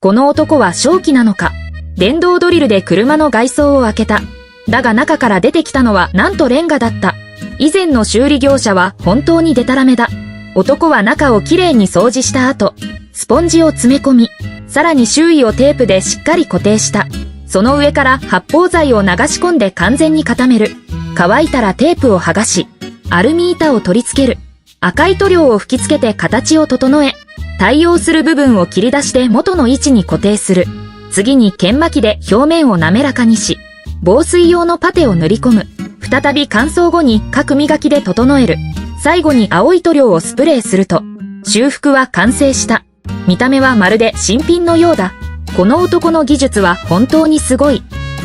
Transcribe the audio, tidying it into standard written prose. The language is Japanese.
この男は正気なのか。電動ドリルで車の外装を開けた。だが中から出てきたのはなんとレンガだった。以前の修理業者は本当にデタラメだ。男は中をきれいに掃除した後、スポンジを詰め込み、さらに周囲をテープでしっかり固定した。その上から発泡剤を流し込んで完全に固める。乾いたらテープを剥がし、アルミ板を取り付ける。赤い塗料を吹き付けて形を整え、対応する部分を切り出して元の位置に固定する。次に研磨機で表面を滑らかにし、防水用のパテを塗り込む。再び乾燥後に角磨きで整える。最後に青い塗料をスプレーすると、修復は完成した。見た目はまるで新品のようだ。この男の技術は本当にすごい。